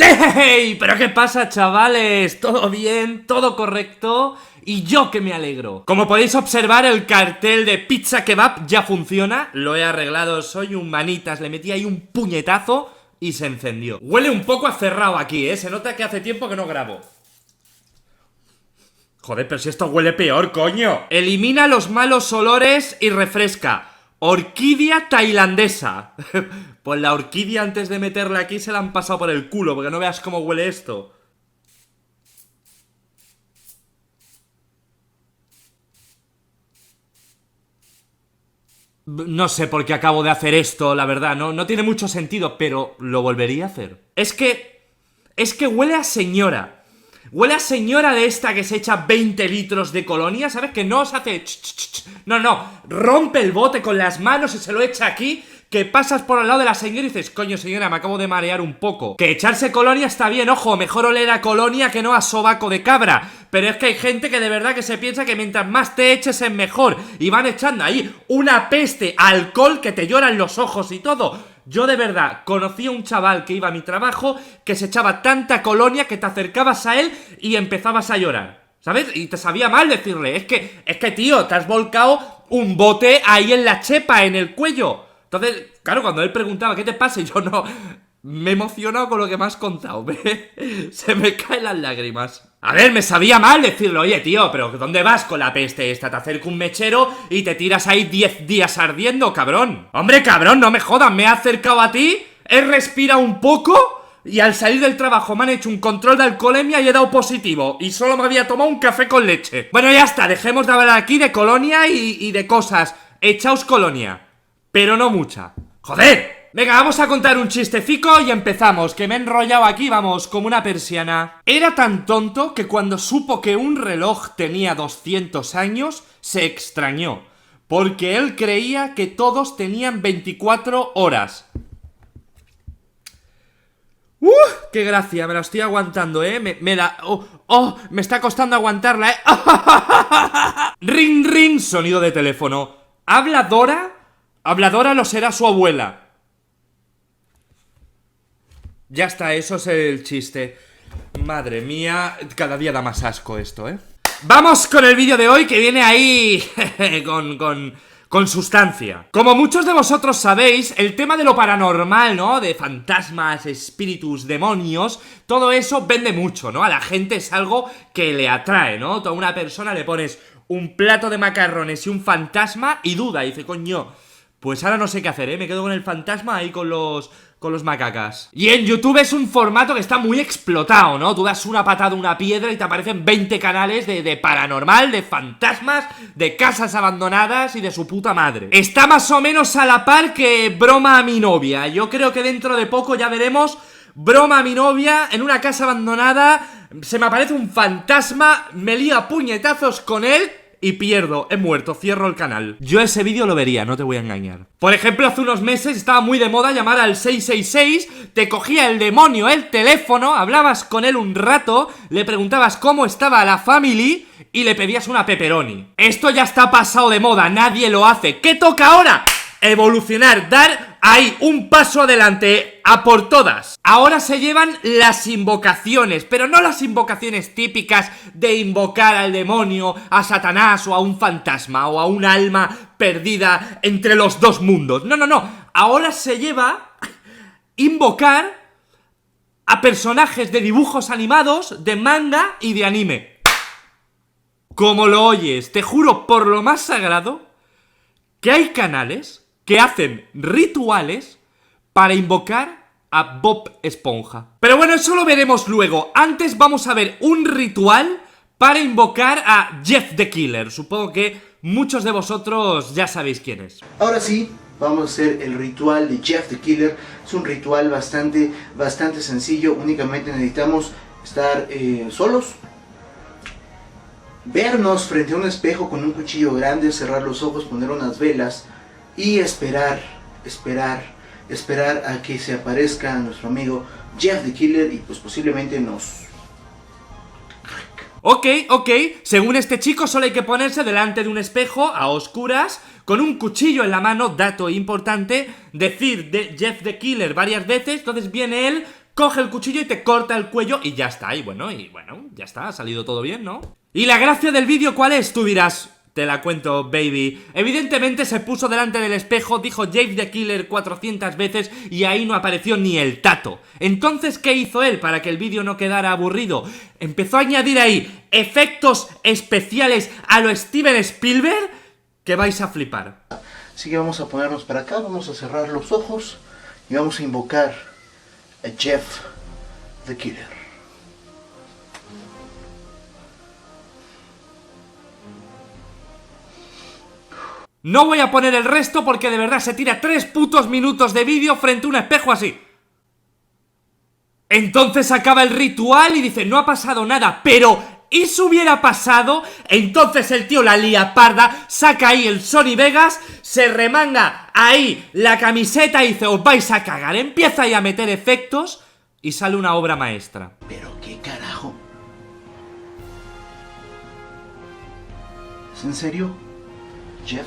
¡Hey! ¿Pero qué pasa, chavales? ¿Todo bien? ¿Todo correcto? Y yo que me alegro. Como podéis observar, el cartel de Pizza Kebab ya funciona. Lo he arreglado, soy un manitas. Le metí ahí un puñetazo y se encendió. Huele un poco a cerrado aquí, se nota que hace tiempo que no grabo. Joder, pero si esto huele peor, coño. Elimina los malos olores y refresca. Orquídea tailandesa. Pues la orquídea antes de meterla aquí se la han pasado por el culo, porque no veas cómo huele esto. No sé por qué acabo de hacer esto, la verdad, no tiene mucho sentido, pero lo volvería a hacer. Es que huele a señora. Huele a señora de esta que se echa 20 litros de colonia, ¿sabes? Que no se hace... No, rompe el bote con las manos y se lo echa aquí, que pasas por al lado de la señora y dices, coño señora, me acabo de marear un poco. Que echarse colonia está bien, ojo, mejor oler a colonia que no a sobaco de cabra. Pero es que hay gente que de verdad que se piensa que mientras más te eches es mejor. Y van echando ahí una peste, alcohol que te lloran los ojos y todo. Yo de verdad conocí a un chaval que iba a mi trabajo que se echaba tanta colonia que te acercabas a él y empezabas a llorar, ¿sabes? Y te sabía mal decirle, es que tío, te has volcado un bote ahí en la chepa, en el cuello. Entonces, claro, cuando él preguntaba ¿qué te pasa? Y yo no... Me he emocionado con lo que me has contado. Se me caen las lágrimas. A ver, me sabía mal decirle, oye tío, pero ¿dónde vas con la peste esta? Te acerco un mechero y te tiras ahí 10 días ardiendo, cabrón. Hombre, cabrón, no me jodas, me he acercado a ti, he respirado un poco y al salir del trabajo me han hecho un control de alcoholemia y he dado positivo. Y solo me había tomado un café con leche. Bueno, ya está, dejemos de hablar aquí de colonia y de cosas. Echaos colonia, pero no mucha. ¡Joder! Venga, vamos a contar un chistecico y empezamos, que me he enrollado aquí, vamos, como una persiana. Era tan tonto que cuando supo que un reloj tenía 200 años, se extrañó, porque él creía que todos tenían 24 horas. ¡Qué gracia! Me la estoy aguantando, me está costando aguantarla, Ring, ring, sonido de teléfono. ¿Habla Dora? Habladora lo será su abuela. Ya está, eso es el chiste. Madre mía, cada día da más asco esto, Vamos con el vídeo de hoy que viene ahí con sustancia. Como muchos de vosotros sabéis, el tema de lo paranormal, ¿no? De fantasmas, espíritus, demonios, todo eso vende mucho, ¿no? A la gente es algo que le atrae, ¿no? Toda una persona le pones un plato de macarrones y un fantasma y duda, y dice, coño, pues ahora no sé qué hacer, me quedo con el fantasma ahí con los macacas. Y en YouTube es un formato que está muy explotado, ¿no? Tú das una patada a una piedra y te aparecen 20 canales de paranormal, de fantasmas, de casas abandonadas y de su puta madre. Está más o menos a la par que Broma a mi novia. Yo creo que dentro de poco ya veremos Broma a mi novia en una casa abandonada. Se me aparece un fantasma, me lío a puñetazos con él y pierdo, he muerto, cierro el canal. Yo ese vídeo lo vería, no te voy a engañar. Por ejemplo, hace unos meses estaba muy de moda llamar al 666, te cogía el demonio el teléfono, hablabas con él un rato, le preguntabas cómo estaba la family y le pedías una pepperoni. Esto ya está pasado de moda, nadie lo hace. ¿Qué toca ahora? Evolucionar, dar ahí un paso adelante, a por todas. Ahora se llevan las invocaciones, pero no las invocaciones típicas de invocar al demonio, a Satanás o a un fantasma o a un alma perdida entre los dos mundos. No. Ahora se lleva invocar a personajes de dibujos animados, de manga y de anime. Como lo oyes, te juro por lo más sagrado que hay canales que hacen rituales para invocar a Bob Esponja. Pero bueno, eso lo veremos luego. Antes vamos a ver un ritual para invocar a Jeff the Killer. Supongo que muchos de vosotros ya sabéis quién es. Ahora sí, vamos a hacer el ritual de Jeff the Killer. Es un ritual bastante sencillo. Únicamente necesitamos estar solos, vernos frente a un espejo con un cuchillo grande, cerrar los ojos, poner unas velas y esperar a que se aparezca nuestro amigo Jeff the Killer y pues posiblemente nos... Ok, según este chico solo hay que ponerse delante de un espejo a oscuras con un cuchillo en la mano, dato importante, decir de Jeff the Killer varias veces, entonces viene él coge el cuchillo y te corta el cuello y ya está. Y bueno, ya está, ha salido todo bien, ¿no? ¿Y la gracia del vídeo cuál es? Tú dirás, te la cuento, baby. Evidentemente se puso delante del espejo, dijo Jeff the Killer 400 veces y ahí no apareció ni el tato. Entonces, ¿qué hizo él para que el vídeo no quedara aburrido? Empezó a añadir ahí efectos especiales a lo Steven Spielberg que vais a flipar. Así que vamos a ponernos para acá, vamos a cerrar los ojos y vamos a invocar a Jeff the Killer. No voy a poner el resto porque de verdad se tira 3 putos minutos de vídeo frente a un espejo así. Entonces acaba el ritual y dice, no ha pasado nada, pero ¿y si hubiera pasado? Entonces el tío la lía parda, saca ahí el Sony Vegas, se remanga ahí la camiseta y dice, os vais a cagar. Empieza ahí a meter efectos y sale una obra maestra. ¿Pero qué carajo? ¿Es en serio, Jeff?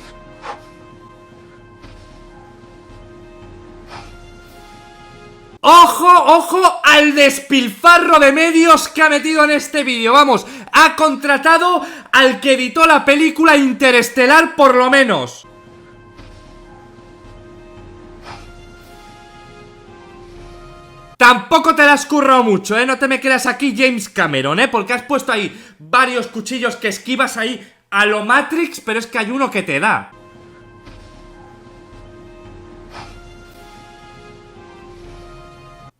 ¡Ojo, ojo al despilfarro de medios que ha metido en este vídeo! Vamos, ha contratado al que editó la película Interestelar por lo menos. Tampoco te la has currado mucho, ¿eh? No te me creas aquí James Cameron, ¿eh? Porque has puesto ahí varios cuchillos que esquivas ahí a lo Matrix, pero es que hay uno que te da.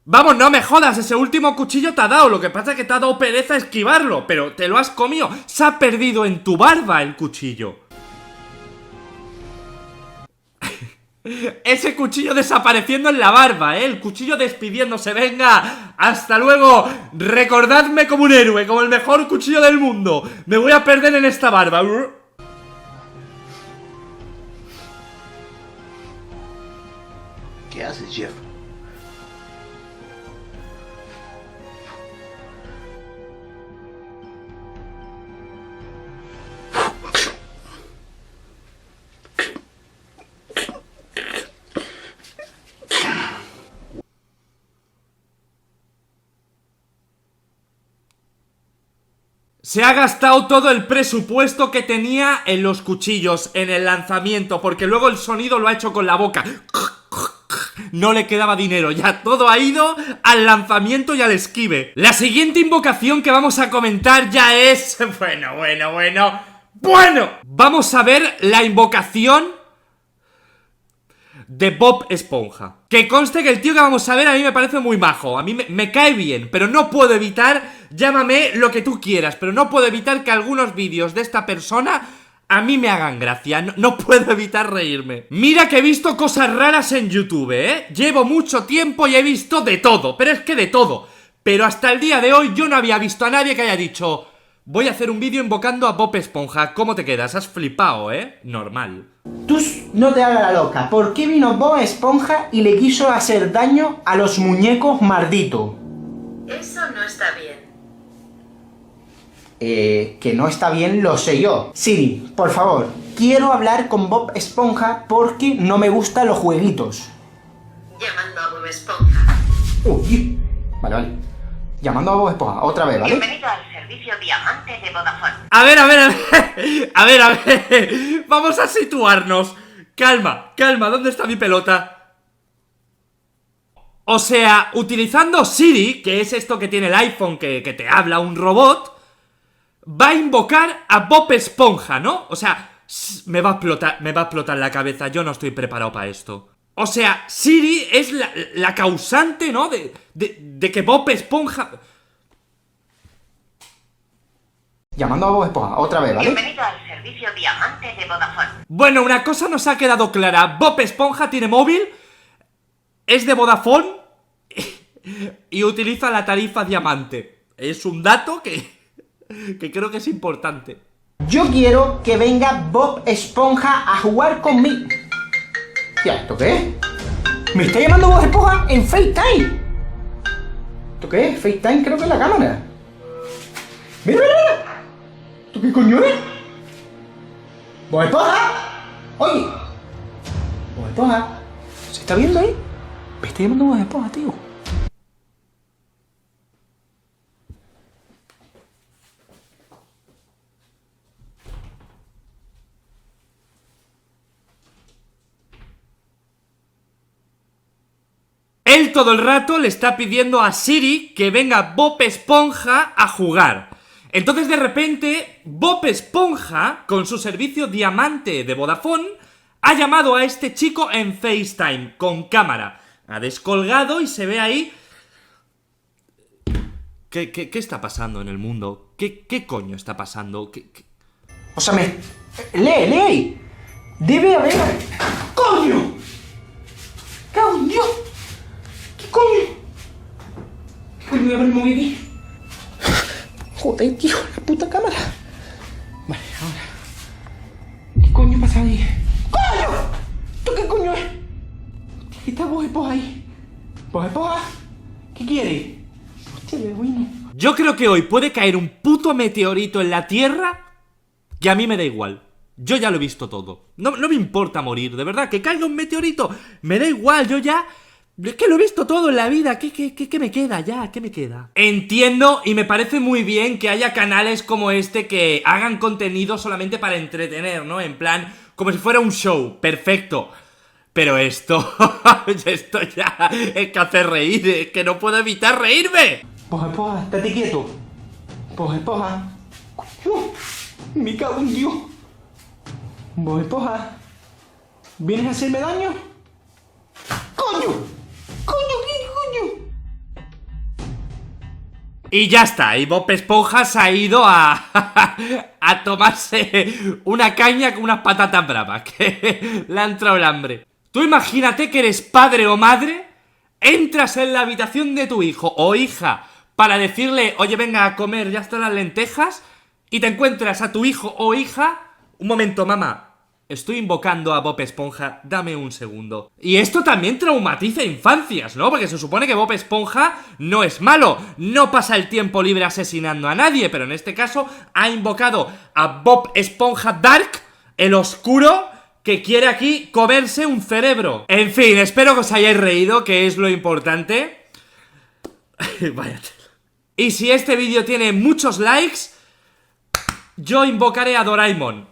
Vamos, no me jodas, ese último cuchillo te ha dado. Lo que pasa es que te ha dado pereza esquivarlo, pero te lo has comido. Se ha perdido en tu barba el cuchillo. Ese cuchillo desapareciendo en la barba, ¿eh? El cuchillo despidiéndose. Venga, hasta luego. Recordadme como un héroe, como el mejor cuchillo del mundo. Me voy a perder en esta barba. ¿Qué haces, Jeff? Se ha gastado todo el presupuesto que tenía en los cuchillos, en el lanzamiento, porque luego el sonido lo ha hecho con la boca. No le quedaba dinero, ya todo ha ido al lanzamiento y al esquive. La siguiente invocación que vamos a comentar ya es... Bueno, vamos a ver la invocación de Bob Esponja. Que conste que el tío que vamos a ver a mí me parece muy majo. A mí me cae bien, pero no puedo evitar, llámame lo que tú quieras, pero no puedo evitar que algunos vídeos de esta persona a mí me hagan gracia. No puedo evitar reírme. Mira que he visto cosas raras en YouTube, ¿eh? Llevo mucho tiempo y he visto de todo, pero es que de todo. Pero hasta el día de hoy yo no había visto a nadie que haya dicho... Voy a hacer un vídeo invocando a Bob Esponja. ¿Cómo te quedas? Has flipado, ¿eh? Normal. Tú no te hagas la loca. ¿Por qué vino Bob Esponja y le quiso hacer daño a los muñecos malditos? Eso no está bien. Que no está bien lo sé yo. Siri, por favor, quiero hablar con Bob Esponja porque no me gustan los jueguitos. Llamando a Bob Esponja. Uy, vale. Llamando a Bob Esponja, otra vez, ¿vale? Bienvenido al servicio Diamante de Vodafone. A ver. Vamos a situarnos. Calma, ¿dónde está mi pelota? O sea, utilizando Siri, que es esto que tiene el iPhone que te habla un robot, va a invocar a Bob Esponja, ¿no? O sea, me va a explotar la cabeza. Yo no estoy preparado para esto. O sea, Siri es la causante, ¿no? De que Bob Esponja... Llamando a Bob Esponja, otra vez, ¿vale? Bienvenido al servicio Diamante de Vodafone. Bueno, una cosa nos ha quedado clara. Bob Esponja tiene móvil, es de Vodafone y utiliza la tarifa Diamante. Es un dato que creo que es importante. Yo quiero que venga Bob Esponja a jugar conmigo. Ya, ¿esto qué es? ¿Me está llamando Bob Esponja en FaceTime? ¿Esto qué es? FaceTime creo que es la cámara. Mira. ¿Esto qué coño es? ¿Bob Esponja? Oye. Bob Esponja. ¿Se está viendo ahí? Me está llamando Bob Esponja, tío. Él todo el rato le está pidiendo a Siri que venga Bob Esponja a jugar. Entonces de repente Bob Esponja, con su servicio diamante de Vodafone, ha llamado a este chico en FaceTime, con cámara. Ha descolgado y se ve ahí... ¿Qué está pasando en el mundo? ¿Qué coño está pasando? O sea, lee ahí. Debe haber... ¡Coño! ¡Coño! ¿Qué coño? ¿Qué coño voy a haber movido aquí? Joder, tío, la puta cámara. Vale, ahora. ¿Qué coño pasa ahí? ¡Coño! ¿Tú qué coño es? ¿Qué está Bob Esponja ahí? ¿Bob Esponja? ¿Qué quiere? Hostia, beduino. Yo creo que hoy puede caer un puto meteorito en la Tierra que a mí me da igual. Yo ya lo he visto todo. No me importa morir, de verdad. Que caiga un meteorito, me da igual. Yo ya... Es que lo he visto todo en la vida. ¿Qué me queda ya? ¿Qué me queda? Entiendo y me parece muy bien que haya canales como este que hagan contenido solamente para entretener, ¿no? En plan, como si fuera un show. Perfecto. Pero esto... esto ya es que hace reír. Es que no puedo evitar reírme. Bob Esponja, estate quieto. Bob Esponja. Me cago en Dios. Bob Esponja, ¿vienes a hacerme daño? ¡Coño! ¡Coño, qué coño! Y ya está, y Bob Esponja se ha ido a tomarse una caña con unas patatas bravas, que le ha entrado el hambre. Tú imagínate que eres padre o madre, entras en la habitación de tu hijo o hija para decirle, oye, venga a comer, ya están las lentejas, y te encuentras a tu hijo o hija, un momento, mamá, estoy invocando a Bob Esponja, dame un segundo. Y esto también traumatiza infancias, ¿no? Porque se supone que Bob Esponja no es malo, no pasa el tiempo libre asesinando a nadie, pero en este caso ha invocado a Bob Esponja Dark, el oscuro, que quiere aquí comerse un cerebro. En fin, espero que os hayáis reído, que es lo importante. Vaya tela. Y si este vídeo tiene muchos likes, yo invocaré a Doraemon.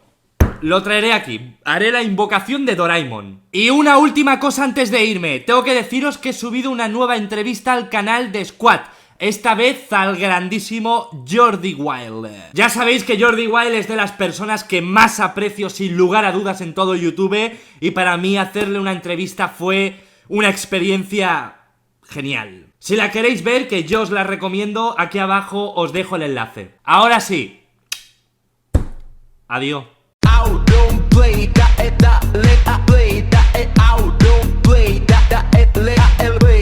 Lo traeré aquí, haré la invocación de Doraemon. Y una última cosa antes de irme. Tengo que deciros que he subido una nueva entrevista al canal de Squad. Esta vez al grandísimo Jordi Wild. Ya sabéis que Jordi Wild es de las personas que más aprecio sin lugar a dudas en todo YouTube. Y para mí hacerle una entrevista fue una experiencia genial. Si la queréis ver, que yo os la recomiendo, aquí abajo os dejo el enlace. Ahora sí. Adiós. Don't play that, let I play that, don't play that, let I play.